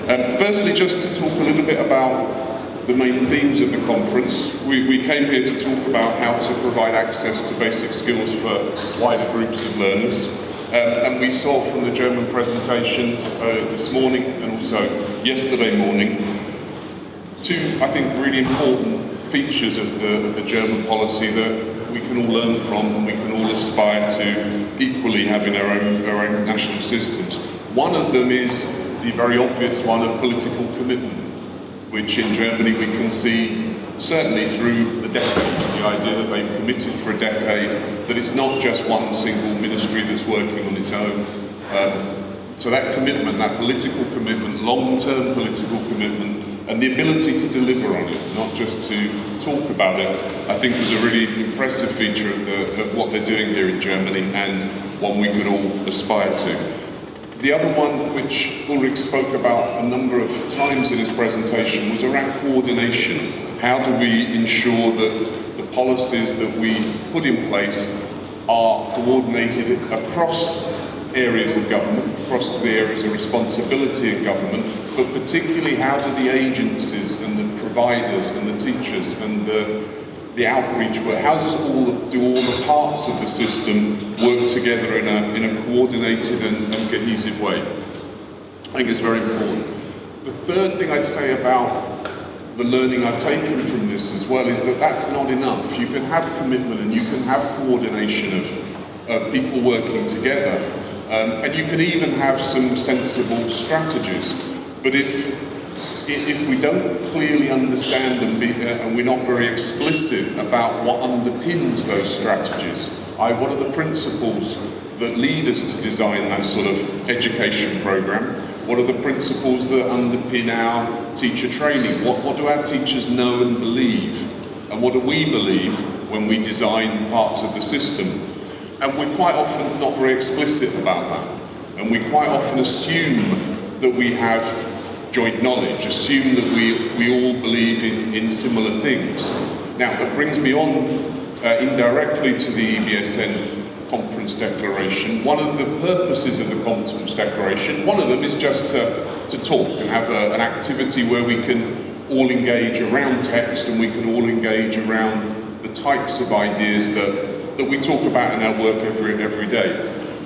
Firstly, just to talk a little bit about the main themes of the conference. We came here to talk about how to provide access to basic skills for wider groups of learners. And we saw from the German presentations this morning and also yesterday morning two, I think, really important features of the German policy that we can all learn from and we can all aspire to equally have in our own national systems. One of them is the very obvious one of political commitment, which in Germany we can see certainly through the decade, the idea that they've committed for a decade, that it's not just one single ministry that's working on its own. So that commitment, that political commitment, long-term political commitment, and the ability to deliver on it, not just to talk about it, I think was a really impressive feature of what they're doing here in Germany, and one we could all aspire to. The other one, which Ulrich spoke about a number of times in his presentation, was around coordination. How do we ensure that the policies that we put in place are coordinated across areas of government, across the areas of responsibility of government, but particularly how do the agencies and the providers and the teachers and the outreach work? How do all the parts of the system work together in a coordinated and cohesive way? I think it's very important. The third thing I'd say about the learning I've taken from this as well is that that's not enough. You can have commitment and you can have coordination of people working together, and you can even have some sensible strategies. But if we don't clearly understand and we're not very explicit about what underpins those strategies, what are the principles that lead us to design that sort of education program? What are the principles that underpin our teacher training? What do our teachers know and believe? And what do we believe when we design parts of the system? And we're quite often not very explicit about that. And we quite often assume that we have joint knowledge, assume that we all believe in similar things. Now, that brings me on indirectly to the EBSN Conference Declaration. One of the purposes of the Conference Declaration, one of them is just to talk and have an activity where we can all engage around text and we can all engage around the types of ideas that we talk about in our work every day.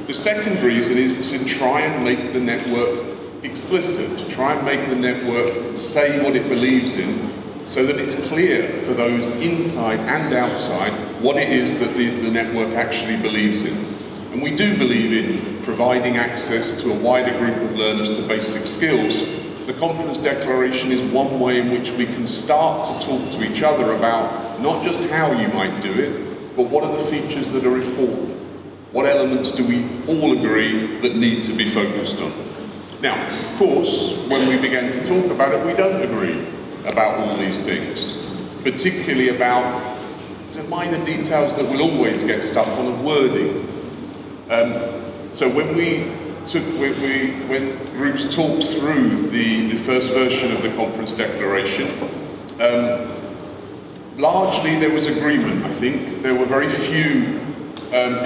The second reason is to try and make the network explicit, to try and make the network say what it believes in, so that it's clear for those inside and outside what it is that the network actually believes in. And we do believe in providing access to a wider group of learners to basic skills. The Conference Declaration is one way in which we can start to talk to each other about not just how you might do it, but what are the features that are important? What elements do we all agree that need to be focused on? Now, of course, when we began to talk about it, we don't agree about all these things, particularly about the minor details that we'll always get stuck on of wording. So when groups talked through the first version of the Conference Declaration, largely there was agreement, I think. There were very few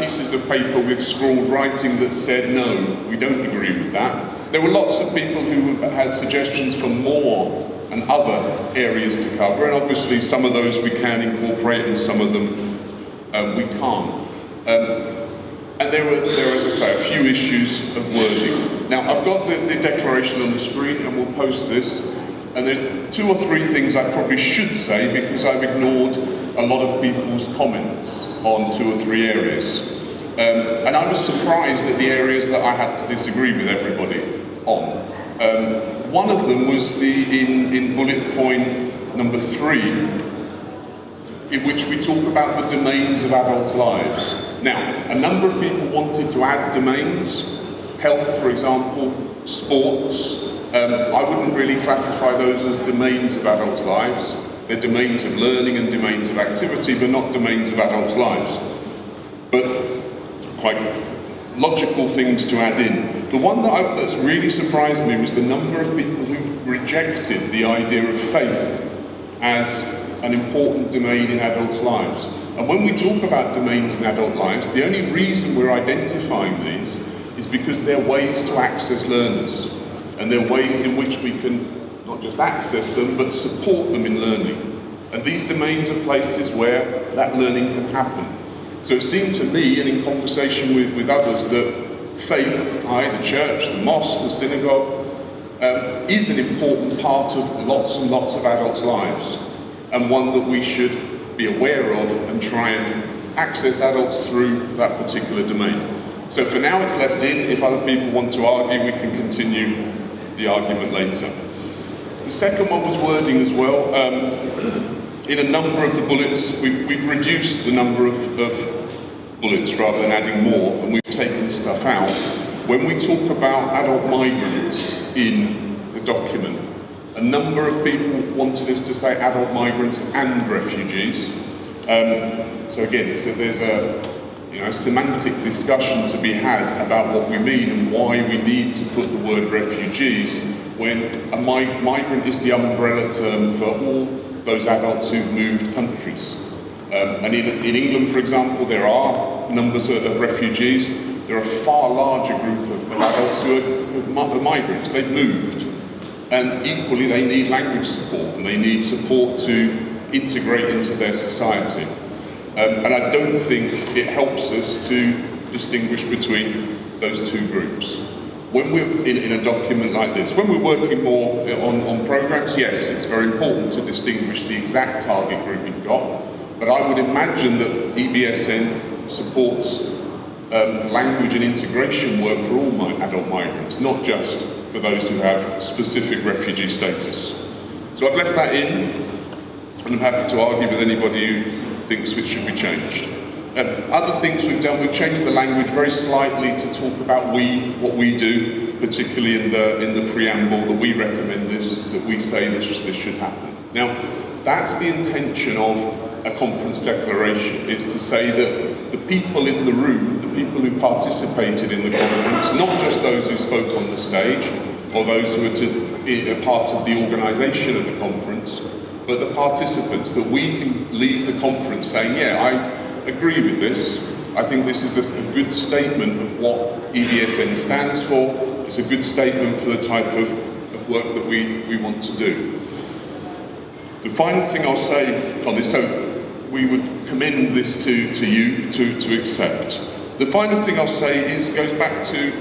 pieces of paper with scrawled writing that said, no, we don't agree with that. There were lots of people who had suggestions for more and other areas to cover, and obviously some of those we can incorporate and some of them we can't. And there are, as I say, a few issues of wording. Now, I've got the declaration on the screen and we'll post this, and there's 2 or 3 things I probably should say because I've ignored a lot of people's comments on 2 or 3 areas. And I was surprised at the areas that I had to disagree with everybody on. One of them was in bullet point number 3, in which we talk about the domains of adults' lives. Now, a number of people wanted to add domains, health, for example, sports. I wouldn't really classify those as domains of adults' lives. They're domains of learning and domains of activity, but not domains of adults' lives. But quite logical things to add in. The one that's really surprised me was the number of people who rejected the idea of faith as an important domain in adults' lives. And when we talk about domains in adult lives, the only reason we're identifying these is because they're ways to access learners. and there are ways in which we can not just access them, but support them in learning. And these domains are places where that learning can happen. So it seemed to me, and in conversation with others, that faith, i.e. the church, the mosque, the synagogue, is an important part of lots and lots of adults' lives, and one that we should be aware of and try and access adults through that particular domain. So for now it's left in. If other people want to argue, we can continue the argument later. The second one was wording as well. In a number of the bullets, we've reduced the number of bullets rather than adding more, and we've taken stuff out. When we talk about adult migrants in the document, a number of people wanted us to say adult migrants and refugees. So again, there's a semantic discussion to be had about what we mean and why we need to put the word refugees when a migrant is the umbrella term for all those adults who've moved countries. And in England, for example, there are numbers of refugees. There are a far larger group of adults who are migrants. They've moved. And equally, they need language support, and they need support to integrate into their society. And I don't think it helps us to distinguish between those two groups. When we're in a document like this, when we're working more on programs, yes, it's very important to distinguish the exact target group we've got, but I would imagine that EBSN supports language and integration work for all adult migrants, not just for those who have specific refugee status. So I've left that in, and I'm happy to argue with anybody who thinks it should be changed. Other things we've done, we've changed the language very slightly to talk about what we do, particularly in the preamble, that we recommend this, that we say this should happen. Now, that's the intention of a conference declaration, is to say that the people in the room, the people who participated in the conference, not just those who spoke on the stage, or those who were part of the organisation of the conference, but the participants, that we can leave the conference saying, yeah, I agree with this. I think this is a good statement of what EBSN stands for. It's a good statement for the type of work that we want to do. The final thing I'll say on this, so we would commend this to you to accept. The final thing I'll say goes back to,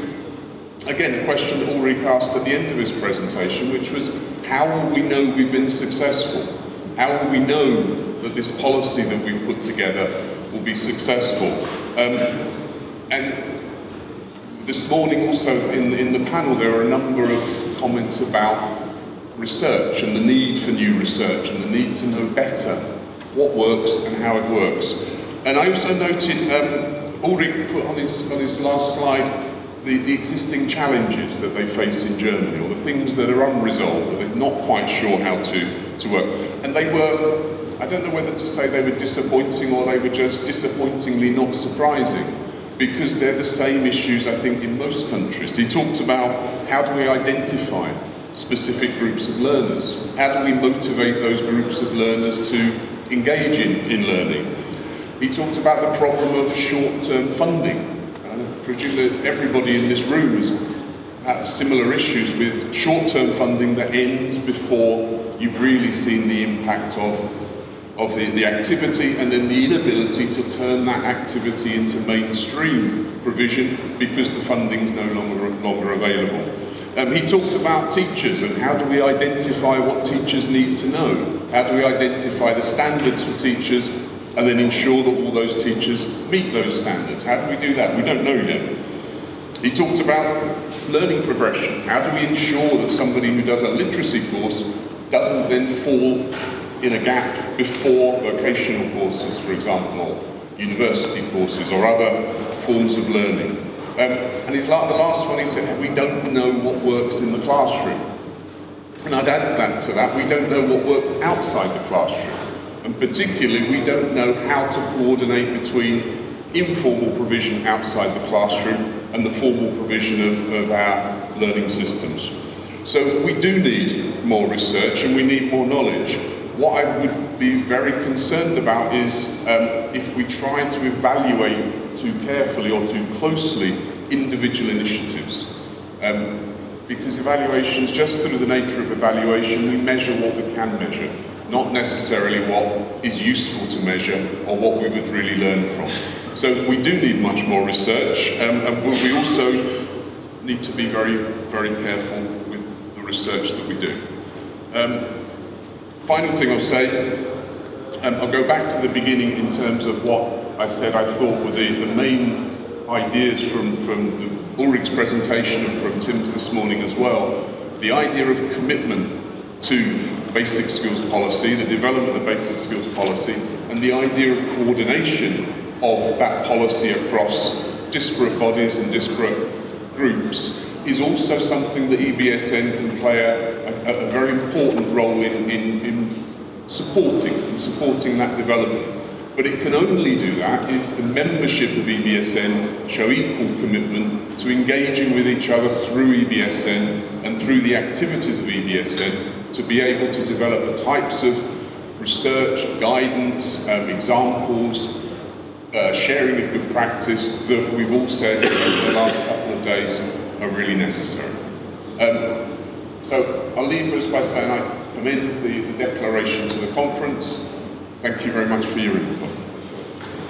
again, a question that Ulrich asked at the end of his presentation, which was, how will we know we've been successful? How will we know that this policy that we've put together will be successful? And this morning also in the panel there are a number of comments about research and the need for new research and the need to know better what works and how it works. And I also noted, Ulrich put on his last slide the existing challenges that they face in Germany, or the things that are unresolved, that they're not quite sure how to work. And they were, I don't know whether to say they were disappointing or they were just disappointingly not surprising, because they're the same issues, I think, in most countries. He talked about how do we identify specific groups of learners? How do we motivate those groups of learners to engage in learning? He talked about the problem of short-term funding. I presume that everybody in this room has had similar issues with short-term funding that ends before you've really seen the impact of the activity, and then the inability to turn that activity into mainstream provision because the funding's no longer available. He talked about teachers and how do we identify what teachers need to know? How do we identify the standards for teachers and then ensure that all those teachers meet those standards? How do we do that? We don't know yet. He talked about learning progression. How do we ensure that somebody who does a literacy course doesn't then fall in a gap before vocational courses, for example, or university courses or other forms of learning? And the last one, he said, we don't know what works in the classroom. And I'd add that to that, we don't know what works outside the classroom. And particularly, we don't know how to coordinate between informal provision outside the classroom and the formal provision of our learning systems. So we do need more research and we need more knowledge. What I would be very concerned about is if we try to evaluate too carefully or too closely individual initiatives. because evaluations, just through the nature of evaluation, we measure what we can measure, not necessarily what is useful to measure or what we would really learn from. So we do need much more research, and we also need to be very, very careful with the research that we do. Final thing I'll say, I'll go back to the beginning in terms of what I said I thought were the main ideas from Ulrich's presentation and from Tim's this morning as well. The idea of commitment to basic skills policy, the development of basic skills policy, and the idea of coordination of that policy across disparate bodies and disparate groups is also something that EBSN can play a very important role in supporting that development. But it can only do that if the membership of EBSN show equal commitment to engaging with each other through EBSN and through the activities of EBSN to be able to develop the types of research, guidance, examples, sharing of good practice that we've all said over the last couple of days are really necessary. So I'll leave us by saying I commend the declaration to the conference. Thank you very much for your input.